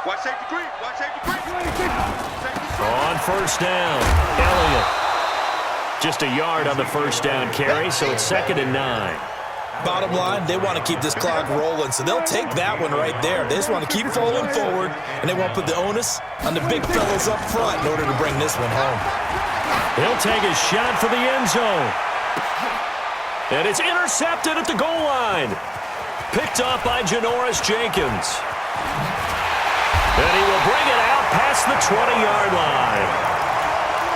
Watch safety green. Watch safety green. On first down, Elliott. Just a yard on the first down carry, so it's 2nd and 9. Bottom line, they want to keep this clock rolling, so they'll take that one right there. They just want to keep falling forward, and they won't put the onus on the big fellas up front in order to bring this one home. He'll take a shot for the end zone. And it's intercepted at the goal line. Picked off by Janoris Jenkins. And he will bring it out past the 20-yard line.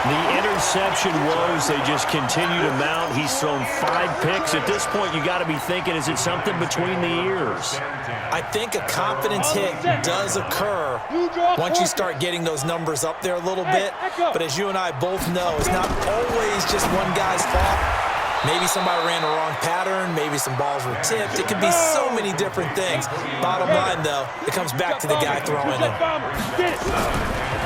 The interception woes, they just continue to mount. He's thrown 5 picks. At this point, you got to be thinking, is it something between the ears? I think a confidence hit does occur once you start getting those numbers up there a little bit. But as you and I both know, it's not always just one guy's fault. Maybe somebody ran the wrong pattern. Maybe some balls were tipped. It could be so many different things. Bottom line, though, it comes back to the guy throwing it.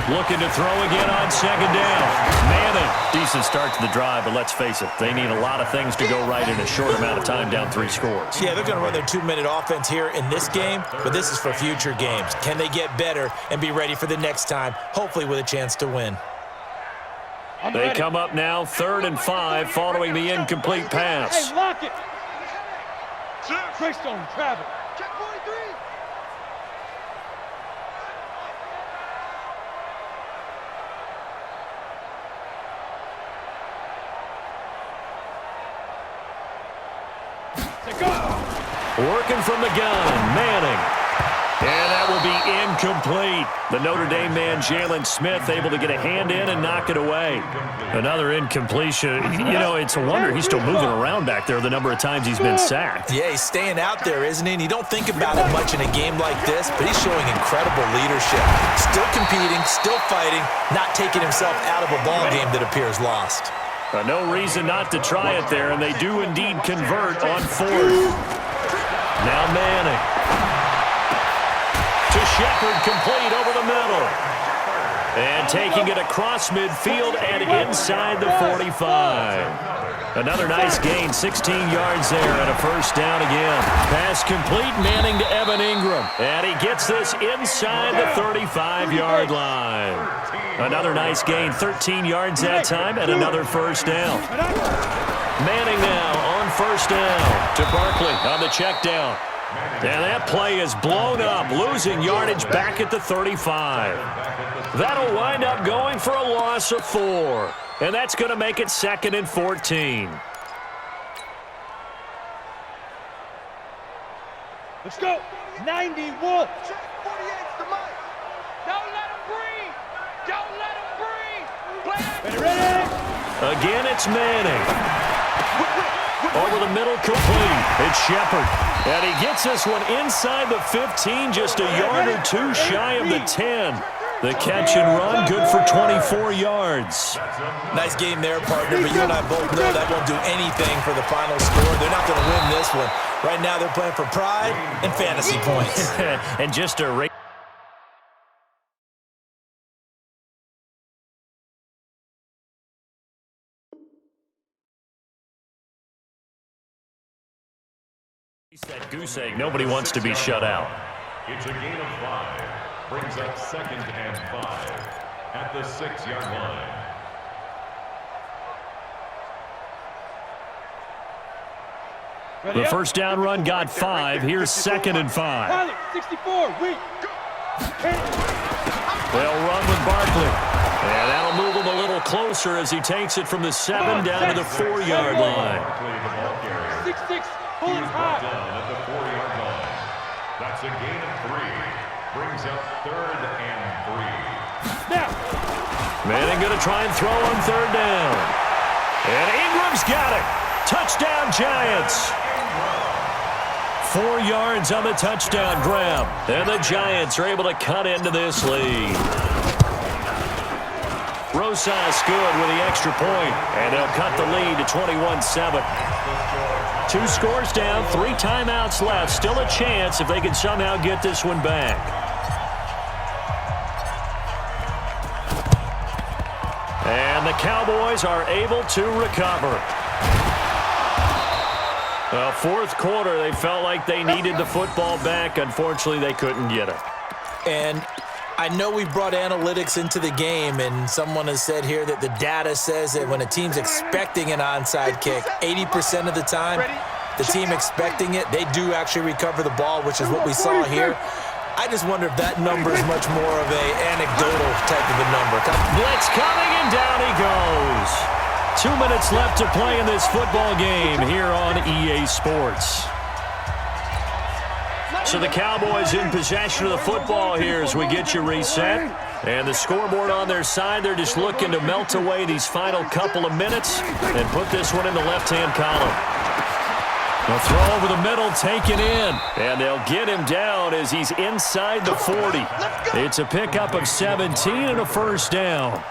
Looking to throw again on 2nd down. Madden. Decent start to the drive, but let's face it, they need a lot of things to go right in a short amount of time, down 3 scores. Yeah, they're going to run their 2-minute offense here in this game, but this is for future games. Can they get better and be ready for the next time, hopefully with a chance to win? They come up now, 3rd and 5, following the incomplete pass. Hey, lock it. Greystone, travel. Check 43. Working from the gun, Manning. And that will be incomplete. The Notre Dame man, Jalen Smith, able to get a hand in and knock it away. Another incompletion. You know, it's a wonder he's still moving around back there the number of times he's been sacked. Yeah, he's staying out there, isn't he? And you don't think about it much in a game like this, but he's showing incredible leadership. Still competing, still fighting, not taking himself out of a ball game that appears lost. No reason not to try it there, and they do indeed convert on 4th. Now Manning. To Shepard, complete over the middle. And taking it across midfield and inside the 45. Another nice gain, 16 yards there and a first down again. Pass complete, Manning to Evan Ingram. And he gets this inside the 35-yard line. Another nice gain, 13 yards that time and another first down. Manning now on first down to Barkley on the check down. And that play is blown up, losing yardage back at the 35. That'll wind up going for a loss of 4. And that's going to make it 2nd and 14. Let's go. 91. Check 48's the mic. Don't let him breathe. Don't let him breathe. Ready? Again, it's Manning. Over the middle, complete. It's Shepard. And he gets this one inside the 15, just a yard or 2 shy of the 10. The catch and run, good for 24 yards. Nice game there, partner, but you and I both know that won't do anything for the final score. They're not going to win this one. Right now, they're playing for pride and fantasy points. And just a rate. That goose egg, nobody wants to be shut out. It's a gain of 5. Brings up 2nd and 5 at the 6-yard line. The first down run got 5. Here's 2nd and 5. 64, weak. They'll run with Barkley. And that'll move him a little closer as he takes it from the 7 down to the 4-yard line. 6-6. He's brought down at the 4-yard line. That's a gain of 3. Brings up 3rd and 3. Now. Manning going to try and throw on 3rd down. And Ingram's got it. Touchdown, Giants. 4 yards on the touchdown grab. And the Giants are able to cut into this lead. Rosas good with the extra point. And they'll cut the lead to 21-7. 2 scores down, 3 timeouts left. Still a chance if they can somehow get this one back. And the Cowboys are able to recover. Well, 4th quarter, they felt like they needed the football back. Unfortunately, they couldn't get it. And I know we brought analytics into the game, and someone has said here that the data says that when a team's expecting an onside kick, 80% of the time, the team expecting it, they do actually recover the ball, which is what we saw here. I just wonder if that number is much more of an anecdotal type of a number. Blitz coming, and down he goes. 2 minutes left to play in this football game here on EA Sports. So the Cowboys in possession of the football here as we get you reset. And the scoreboard on their side, they're just looking to melt away these final couple of minutes and put this one in the left-hand column. They'll throw over the middle, taken in. And they'll get him down as he's inside the 40. It's a pickup of 17 and a first down.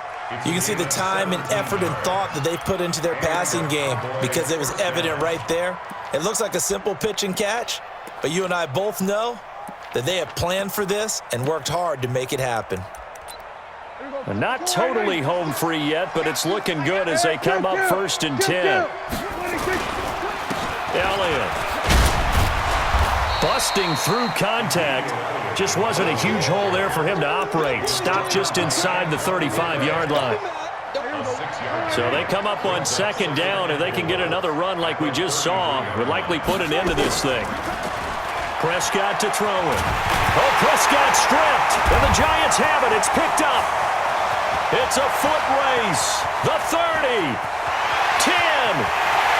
You can see the time and effort and thought that they put into their passing game because it was evident right there. It looks like a simple pitch and catch, but you and I both know that they have planned for this and worked hard to make it happen. Not totally home free yet, but it's looking good as they come up 1st and 10. Elliott busting through contact. Just wasn't a huge hole there for him to operate. Stopped just inside the 35-yard line. So they come up on 2nd down. If they can get another run like we just saw, would likely put an end to this thing. Prescott to throw it. Oh, Prescott stripped. And the Giants have it. It's picked up. It's a foot race. The 30. 10.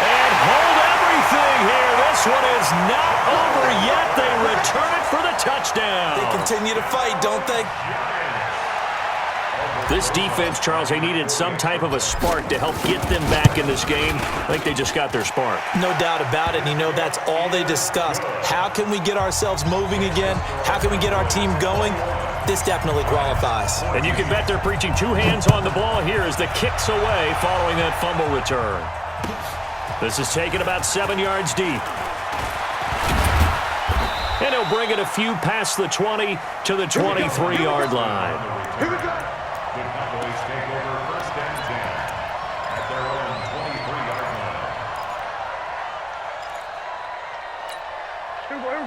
And hold everything here. This one is not over yet. They return it for the touchdown. They continue to fight, don't they? This defense, Charles, they needed some type of a spark to help get them back in this game. I think they just got their spark. No doubt about it. And you know, that's all they discussed. How can we get ourselves moving again? How can we get our team going? This definitely qualifies. And you can bet they're preaching 2 hands on the ball here as the kick's away following that fumble return. This is taken about 7 yards deep. And he'll bring it a few past the 20 to the 23-yard line. Here we go. The Cowboys take over 1st and 10 at their own 23-yard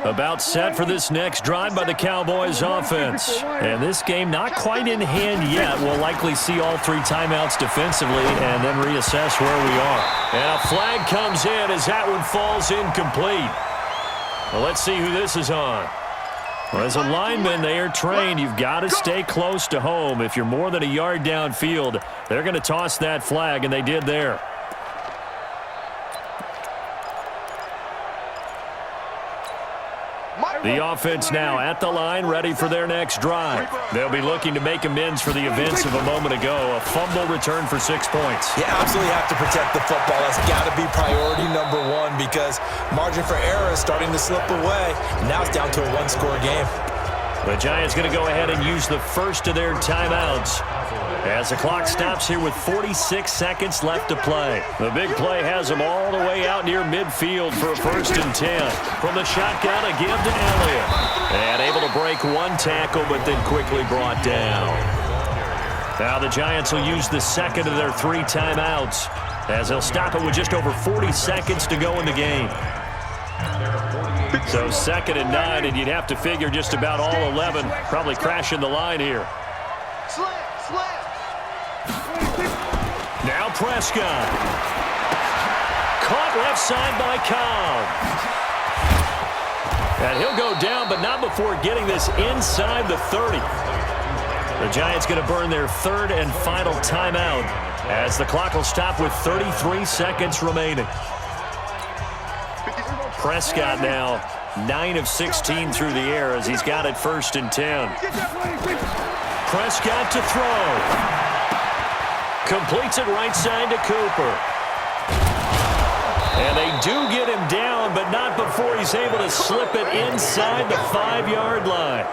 line. About set for this next drive by the Cowboys offense. And this game not quite in hand yet. We'll likely see all 3 timeouts defensively and then reassess where we are. And a flag comes in as that one falls incomplete. Well, let's see who this is on. Well, as a lineman, they are trained. You've got to stay close to home. If you're more than a yard downfield, they're going to toss that flag, and they did there. The offense now at the line, ready for their next drive. They'll be looking to make amends for the events of a moment ago. A fumble return for 6 points. You absolutely have to protect the football. That's got to be priority number 1 because margin for error is starting to slip away. And now it's down to a 1-score game. The Giants going to go ahead and use the first of their timeouts as the clock stops here with 46 seconds left to play. The big play has them all the way out near midfield for a 1st and 10. From the shotgun, a give to Elliott. And able to break 1 tackle, but then quickly brought down. Now the Giants will use the second of their 3 timeouts as they'll stop it with just over 40 seconds to go in the game. So 2nd and 9, and you'd have to figure just about all 11 probably crashing the line here. Now Prescott. Caught left side by Cobb. And he'll go down, but not before getting this inside the 30. The Giants going to burn their 3rd and final timeout as the clock will stop with 33 seconds remaining. Prescott now 9 of 16 through the air as he's got it 1st and 10. Prescott to throw. Completes it right side to Cooper. And they do get him down, but not before he's able to slip it inside the 5-yard line.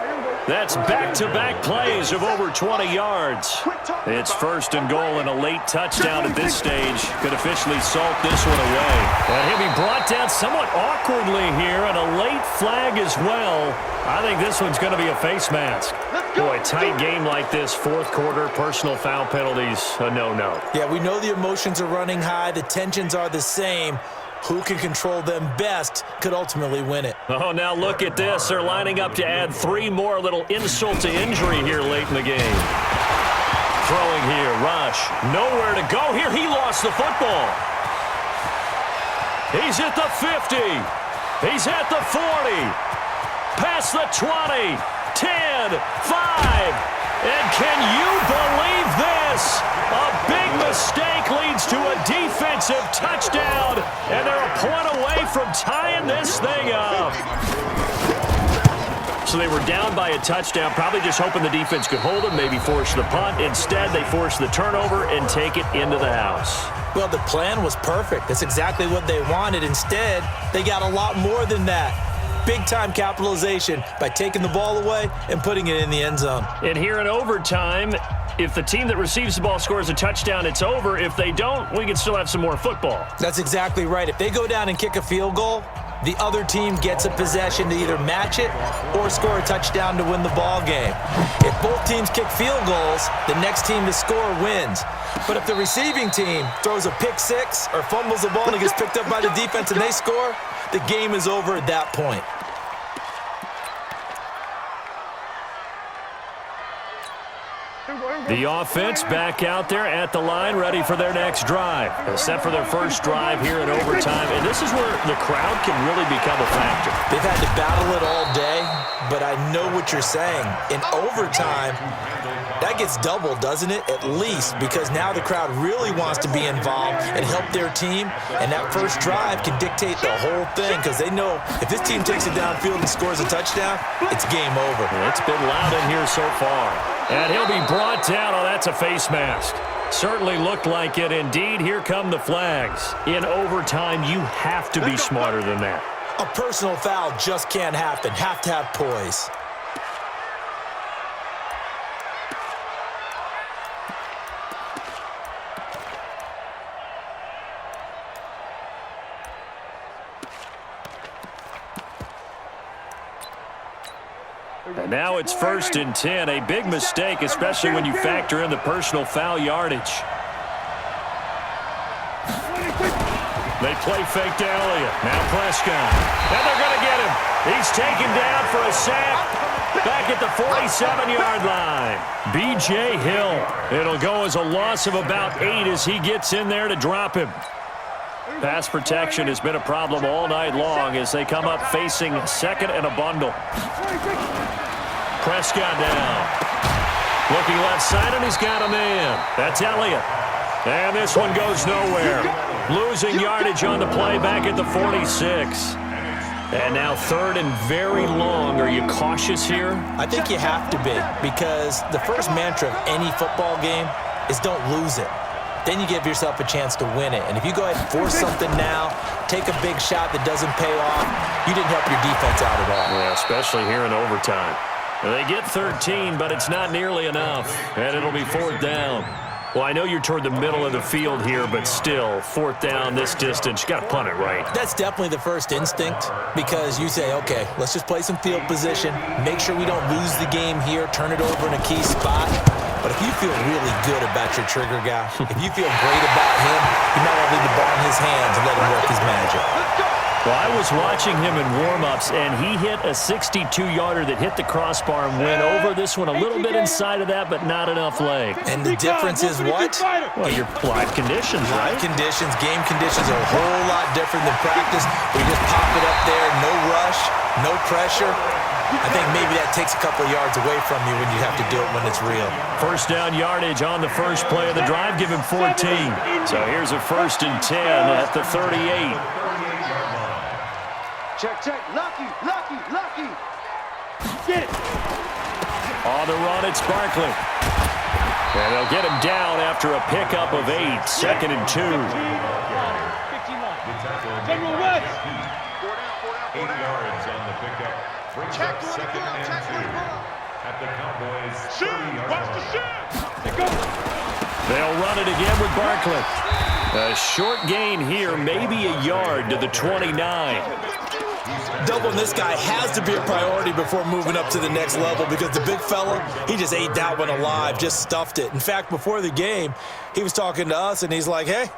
That's back-to-back plays of over 20 yards. It's 1st and goal, and a late touchdown at this stage could officially salt this one away. And he'll be brought down somewhat awkwardly here, and a late flag as well. I think this one's going to be a face mask. Boy, a tight game like this, 4th quarter, personal foul penalties, a no-no. Yeah, we know the emotions are running high, the tensions are the same, who can control them best could ultimately win it. Oh, now look at this. They're lining up to add 3 more, little insult to injury here late in the game. Throwing here, Rush. Nowhere to go here. He lost the football. He's at the 50. He's at the 40. Past the 20. 10, 5. And can you believe this? A big mistake leads to a defensive touchdown, and they're a point away from tying this thing up. So they were down by a touchdown, probably just hoping the defense could hold them, maybe force the punt. Instead, they force the turnover and take it into the house. Well, the plan was perfect. That's exactly what they wanted. Instead, they got a lot more than that. Big-time capitalization by taking the ball away and putting it in the end zone. And here in overtime, if the team that receives the ball scores a touchdown, it's over. If they don't, we can still have some more football. That's exactly right. If they go down and kick a field goal, the other team gets a possession to either match it or score a touchdown to win the ball game. If both teams kick field goals, the next team to score wins. But if the receiving team throws a pick six or fumbles the ball and it gets picked up by the defense and they score, the game is over at that point. The offense back out there at the line, ready for their next drive. Set for their first drive here in overtime, and this is where the crowd can really become a factor. They've had to battle it all day, but I know what you're saying. In overtime, that gets doubled, doesn't it? At least, because now the crowd really wants to be involved and help their team, and that first drive can dictate the whole thing because they know if this team takes it downfield and scores a touchdown, it's game over. It's been loud in here so far. And he'll be brought down. Oh, that's a face mask. Certainly looked like it. Indeed, here come the flags. In overtime, you have to be smarter than that. A personal foul just can't happen. Have to have poise. And now it's 1st and 10. A big mistake, especially when you factor in the personal foul yardage. They play fake to Elliott. Now Prescott. And they're going to get him. He's taken down for a sack back at the 47-yard line. B.J. Hill. It'll go as a loss of about 8 as he gets in there to drop him. Pass protection has been a problem all night long as they come up facing second and a bundle. Prescott down. Looking left side, and he's got a man. That's Elliott. And this one goes nowhere. Losing yardage on the play back at the 46. And now 3rd and very long. Are you cautious here? I think you have to be, because the first mantra of any football game is don't lose it. Then you give yourself a chance to win it. And if you go ahead and force something now, take a big shot that doesn't pay off, you didn't help your defense out at all. Yeah, especially here in overtime. They get 13, but it's not nearly enough. And it'll be 4th down. Well, I know you're toward the middle of the field here, but still, 4th down this distance, you got to punt it right. That's definitely the first instinct, because you say, okay, let's just play some field position, make sure we don't lose the game here, turn it over in a key spot. But if you feel really good about your trigger guy, if you feel great about him, you might want to leave the ball in his hands and let him work his magic. Well, I was watching him in warm-ups, and he hit a 62-yarder that hit the crossbar and went over. This one a little bit inside of that, but not enough leg. And the difference is what? Well, your live conditions, right? Live conditions, game conditions are a whole lot different than practice. We just pop it up there, no rush, no pressure. I think maybe that takes a couple of yards away from you when you have to do it when it's real. 1st down yardage on the first play of the drive. Give him 14. So here's a 1st and 10 at the 38. Check, check. Lucky, lucky, lucky. Get it. On the run, it's Barkley. And they'll get him down after a pickup of 8. 2nd and 2. General West. 8 yards on the pickup. Brings up 2nd and 2 at the Cowboys' 30-yard line. They'll run it again with Barkley. A short gain here, maybe a yard to the 29. Doubling this guy has to be a priority before moving up to the next level, because the big fella, he just ate that one alive, just stuffed it. In fact, before the game, he was talking to us, and he's like, hey,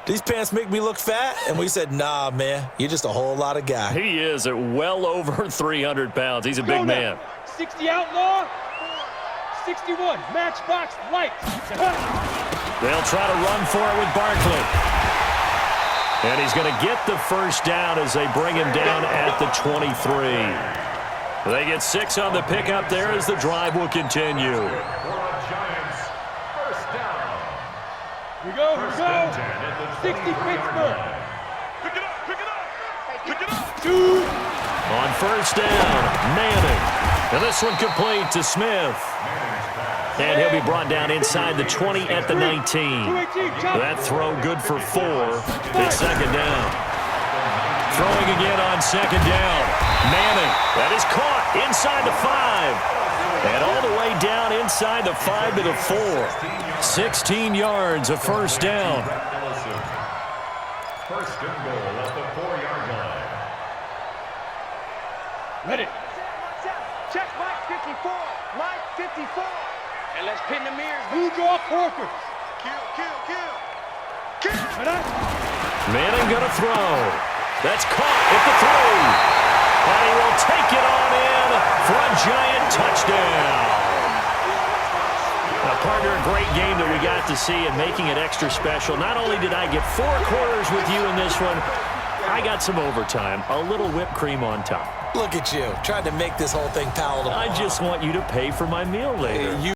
these pants make me look fat? And we said, nah, man, you're just a whole lot of guy. He is at well over 300 pounds. He's a big man. 60 outlaw, 61 matchbox lights. They'll try to run for it with Barkley. And he's going to get the first down as they bring him down at the 23. They get 6 on the pickup there as the drive will continue. Here we go. 60 Pittsburgh. Pick it up. Two. On first down, Manning. And this one complete to Smith. And he'll be brought down inside the 20 at the 19. That throw good for 4. It's second down. Throwing again on second down. Manning. That is caught inside the 5. And all the way down inside the 5 to the 4. 16 yards, a first down. First and goal at the 4-yard line. Ready. Check Mike 54. Mike 54. And let's pin the mirrors. Blue draw Corkers. Kill. Manning going to throw. That's caught at the 3. And he will take it on in for a giant touchdown. Now, partner, a great game that we got to see and making it extra special. Not only did I get 4 quarters with you in this one, I got some overtime, a little whipped cream on top. Look at you, trying to make this whole thing palatable. I just want you to pay for my meal later.